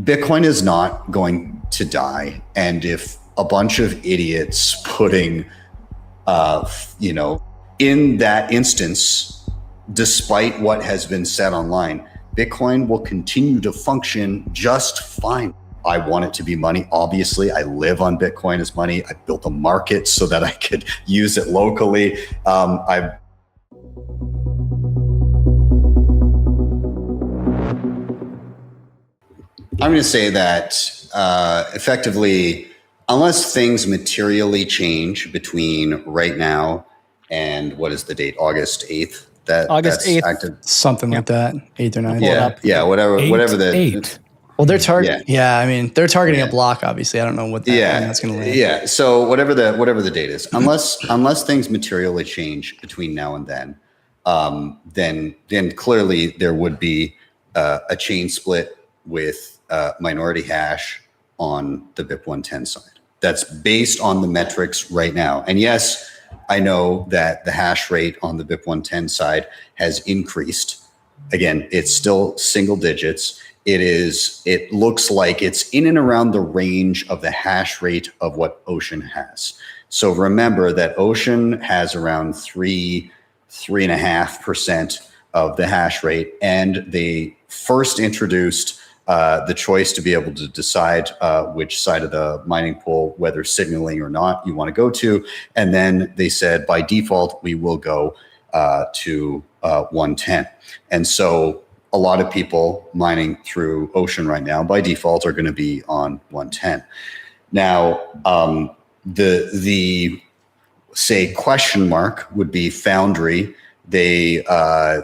Bitcoin is not going to die. And if a bunch of idiots putting, in that instance, despite what has been said online, Bitcoin will continue to function just fine. I want it to be money. Obviously, I live on Bitcoin as money. I built a market so that I could use it locally. I'm going to say that effectively, unless things materially change between right now and what is the date? August 8th. August 8th, active. Something like that, 8th or 9th. Yeah, whatever the 8. Well, they're targeting. Yeah, I mean, they're targeting a block. Obviously, I don't know what that's going to land. Yeah, so whatever the date is, unless things materially change between now and then, then clearly there would be a chain split with minority hash on the BIP 110 side. That's based on the metrics right now. And yes, I know that the hash rate on the BIP 110 side has increased. Again, it's still single digits. It looks like it's in and around the range of the hash rate of what Ocean has. So remember that Ocean has around 3.5% of the hash rate. And they first introduced the choice to be able to decide which side of the mining pool, whether signaling or not, you want to go to. And then they said, by default, we will go to 110. And so a lot of people mining through Ocean right now, by default, are going to be on 110. Now, the say question mark would be Foundry. They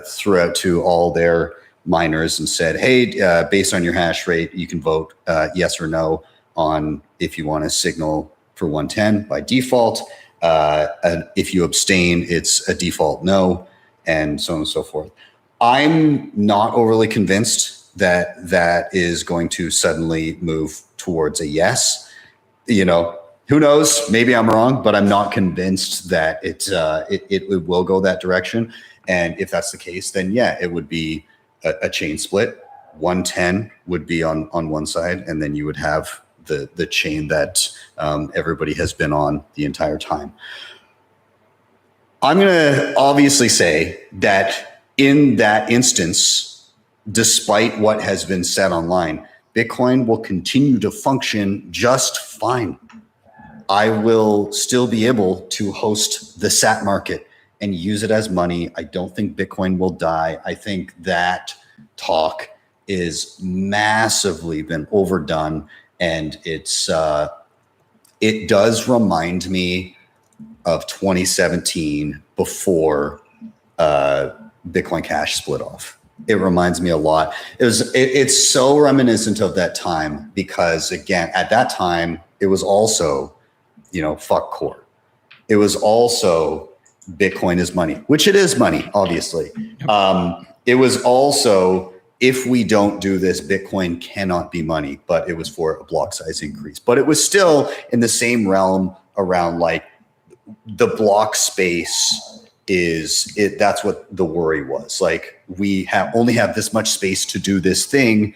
threw out to all their miners and said, hey, based on your hash rate, you can vote yes or no on if you want to signal for 110 by default. And if you abstain, it's a default no, and so on and so forth. I'm not overly convinced that that is going to suddenly move towards a yes. Who knows? Maybe I'm wrong, but I'm not convinced that it will go that direction. And if that's the case, then yeah, it would be a chain split. 110 would be on one side, and then you would have the chain that everybody has been on the entire time. I'm going to obviously say that in that instance, despite what has been said online, Bitcoin will continue to function just fine. I will still be able to host the SAT market and use it as money. I don't think Bitcoin will die. I think that talk is massively been overdone, and it does remind me of 2017 before Bitcoin Cash split off. It reminds me a lot. It's so reminiscent of that time because, again, at that time it was also, fuck core. It was also Bitcoin is money, which it is money, obviously. It was also, if we don't do this, Bitcoin cannot be money, but it was for a block size increase. But it was still in the same realm around like the block space that's what the worry was. Like, we only have this much space to do this thing.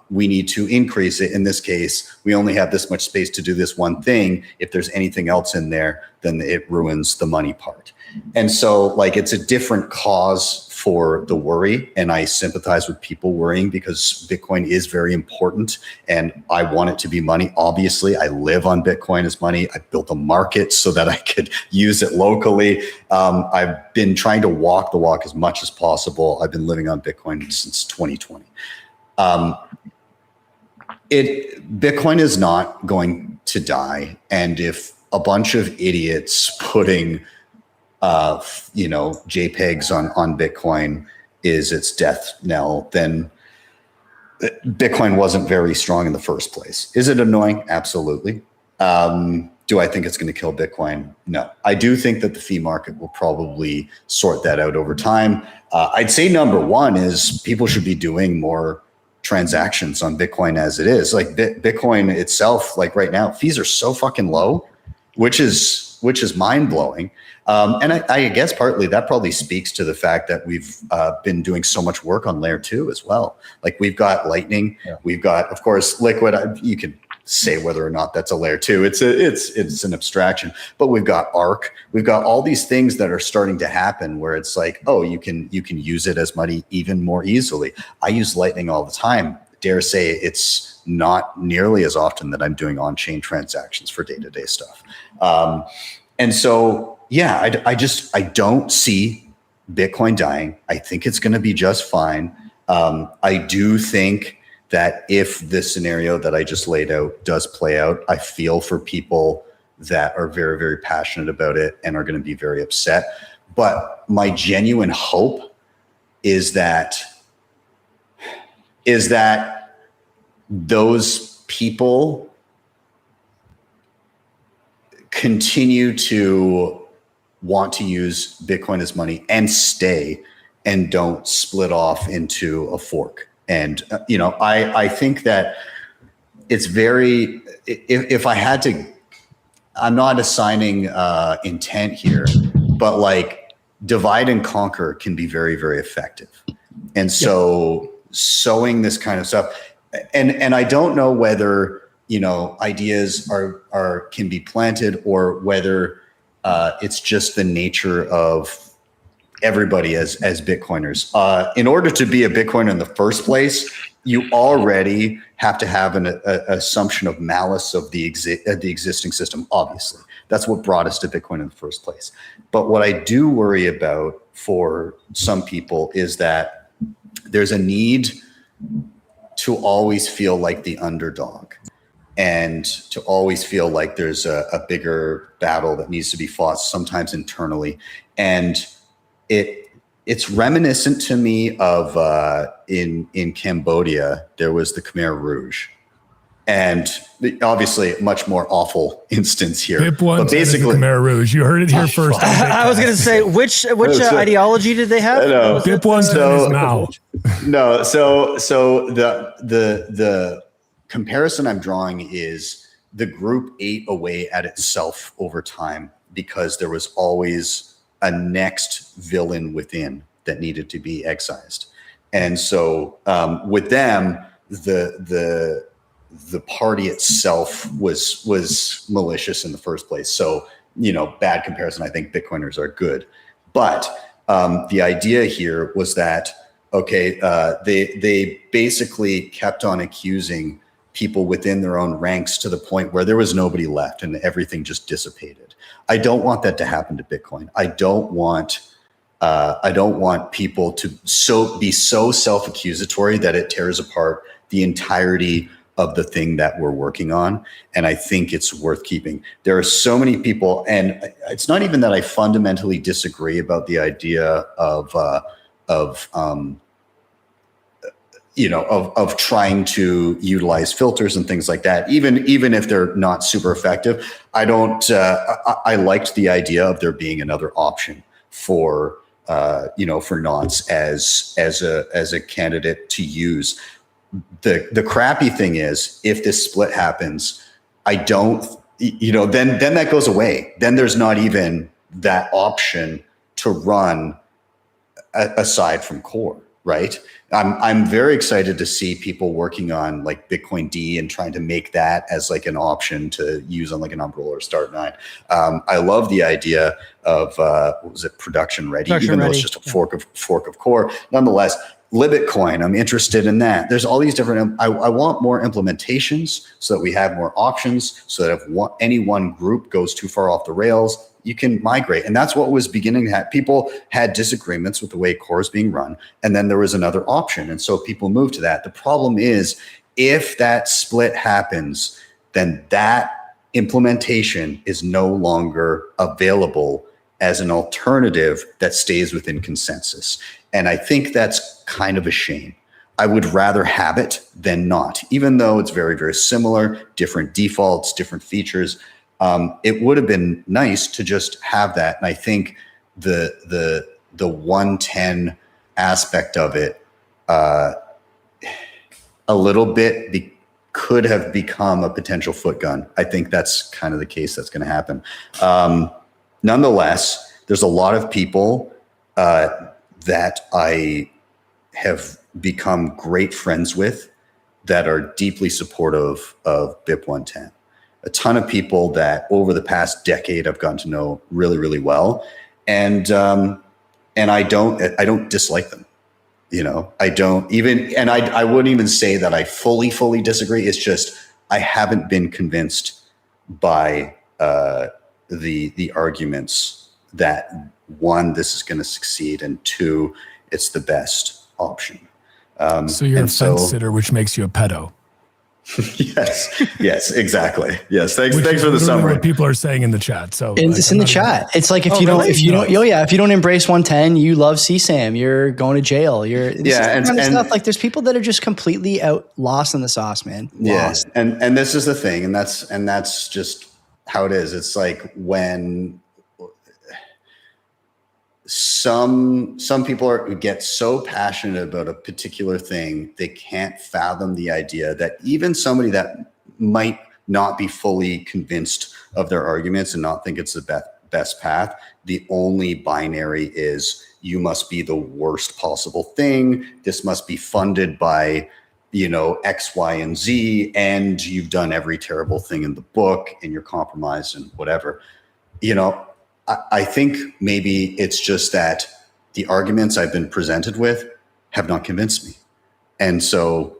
We need to increase it. In this case, we only have this much space to do this one thing. If there's anything else in there, then it ruins the money part. And so like, it's a different cause for the worry. And I sympathize with people worrying because Bitcoin is very important and I want it to be money. Obviously, I live on Bitcoin as money. I built a market so that I could use it locally. I've been trying to walk the walk as much as possible. I've been living on Bitcoin since 2020. Bitcoin is not going to die. And if a bunch of idiots putting JPEGs on Bitcoin is its death knell, then Bitcoin wasn't very strong in the first place. Is it annoying? Absolutely. Do I think it's going to kill Bitcoin? No. I do think that the fee market will probably sort that out over time. I'd say number one is people should be doing more transactions on Bitcoin as it is. Like Bitcoin itself, like right now, fees are so fucking low, which is is mind blowing. And I guess partly that probably speaks to the fact that we've been doing so much work on layer 2 as well. Like we've got Lightning, we've got, of course, Liquid. You could say whether or not that's a layer 2. It's an abstraction, but we've got Arc. We've got all these things that are starting to happen where it's like, oh, you can use it as money even more easily. I use Lightning all the time. Dare say it's not nearly as often that I'm doing on-chain transactions for day-to-day stuff. And so, yeah, I don't see Bitcoin dying. I think it's going to be just fine. I do think that if the scenario that I just laid out does play out, I feel for people that are very, very passionate about it and are going to be very upset. But my genuine hope is that those people continue to want to use Bitcoin as money and stay and don't split off into a fork. And, I think that it's very, if I had to, I'm not assigning intent here, but like divide and conquer can be very, very effective. And so sowing this kind of stuff, and I don't know whether, ideas can be planted or whether it's just the nature of everybody as Bitcoiners. In order to be a Bitcoiner in the first place, you already have to have an assumption of malice of the existing system. Obviously, that's what brought us to Bitcoin in the first place. But what I do worry about for some people is that there's a need to always feel like the underdog and to always feel like there's a bigger battle that needs to be fought, sometimes internally. And it's reminiscent to me of in Cambodia, there was the Khmer Rouge. And obviously a much more awful instance here. But basically, Khmer Rouge. You heard it here first. I was going to say, which ideology did they have? BIP one is now. No, so the comparison I'm drawing is the group ate away at itself over time because there was always a next villain within that needed to be excised. And so with them, the party itself was malicious in the first place. So, bad comparison. I think Bitcoiners are good. But the idea here was that, they basically kept on accusing people within their own ranks to the point where there was nobody left and everything just dissipated. I don't want that to happen to Bitcoin. I don't want people to be so self-accusatory that it tears apart the entirety of the thing that we're working on. And I think it's worth keeping. There are so many people, and it's not even that I fundamentally disagree about the idea of trying to utilize filters and things like that, even if they're not super effective. I liked the idea of there being another option for nonce as a candidate to use. The crappy thing is, if this split happens, then that goes away. Then there's not even that option to run aside from core. Right. I'm very excited to see people working on like Bitcoin D and trying to make that as like an option to use on like an Umbrella or Start9. I love the idea of what was it, production ready, even though it's just a fork of core. Nonetheless, Libitcoin, I'm interested in that. There's all these different. I want more implementations so that we have more options. So that if any one group goes too far off the rails, you can migrate. And that's what was beginning to happen. People had disagreements with the way core is being run. And then there was another option. And so people moved to that. The problem is, if that split happens, then that implementation is no longer available as an alternative that stays within consensus. And I think that's kind of a shame. I would rather have it than not, even though it's very, very similar, different defaults, different features. It would have been nice to just have that. And I think the 110 aspect of it, a little bit could have become a potential foot gun. I think that's kind of the case that's going to happen. Nonetheless, there's a lot of people that I have become great friends with that are deeply supportive of BIP 110. A ton of people that over the past decade I've gotten to know really, really well. And I don't dislike them. You know, I don't even, and I wouldn't even say that I fully disagree. It's just, I haven't been convinced by the arguments that one, this is going to succeed, and two, it's the best option. So you're a fence sitter, which makes you a pedo. Yes, exactly. Yes, thanks for the summary. What people are saying in the chat. So it's in the chat. It's like if you don't embrace 110, you love CSAM, you're going to jail. And stuff. Like there's people that are just completely lost in the sauce, man. Lost. Yeah, and this is the thing, and that's just how it is. It's like when some people get so passionate about a particular thing, they can't fathom the idea that even somebody that might not be fully convinced of their arguments and not think it's the best path, the only binary is you must be the worst possible thing. This must be funded by, X, Y, and Z, and you've done every terrible thing in the book and you're compromised and whatever. I think maybe it's just that the arguments I've been presented with have not convinced me. And so,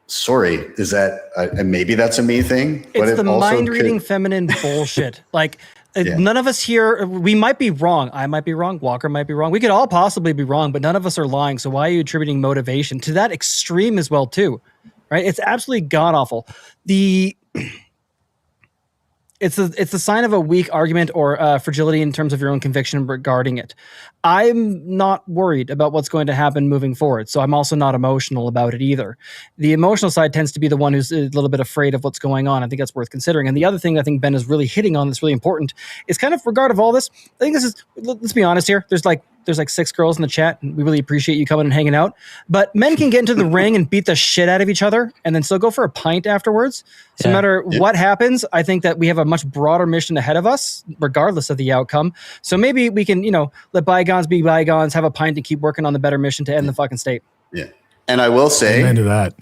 sorry, is that, maybe that's a me thing? It's the mind-reading feminine bullshit. Like, none of us here, we might be wrong. I might be wrong. Walker might be wrong. We could all possibly be wrong, but none of us are lying. So why are you attributing motivation to that extreme as well, too? Right? It's absolutely god-awful. It's a sign of a weak argument or fragility in terms of your own conviction regarding it. I'm not worried about what's going to happen moving forward, so I'm also not emotional about it either. The emotional side tends to be the one who's a little bit afraid of what's going on. I think that's worth considering. And the other thing I think Ben is really hitting on that's really important is kind of regard of all this. I think this is, let's be honest here, there's like 6 girls in the chat, and we really appreciate you coming and hanging out. But men can get into the ring and beat the shit out of each other and then still go for a pint afterwards. So no matter what happens, I think that we have a much broader mission ahead of us, regardless of the outcome. So maybe we can, let bygones be bygones, have a pint and keep working on the better mission to end the fucking state. Yeah. And I will say, amen to that.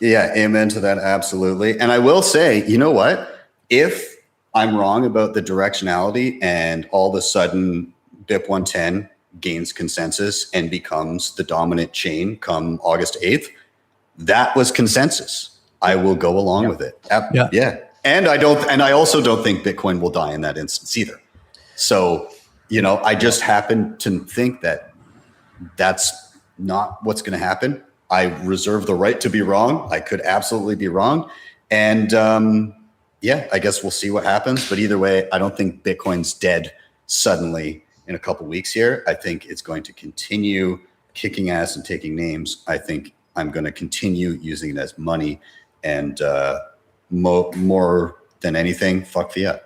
Amen to that. Absolutely. And I will say, you know what? If I'm wrong about the directionality and all of a sudden BIP 110 gains consensus and becomes the dominant chain come August 8th, that was consensus. I will go along with it. Yeah. And I also don't think Bitcoin will die in that instance either. So, I just happen to think that that's not what's going to happen. I reserve the right to be wrong. I could absolutely be wrong. And I guess we'll see what happens. But either way, I don't think Bitcoin's dead suddenly in a couple weeks here. I think it's going to continue kicking ass and taking names. I think I'm going to continue using it as money, and more than anything, fuck fiat.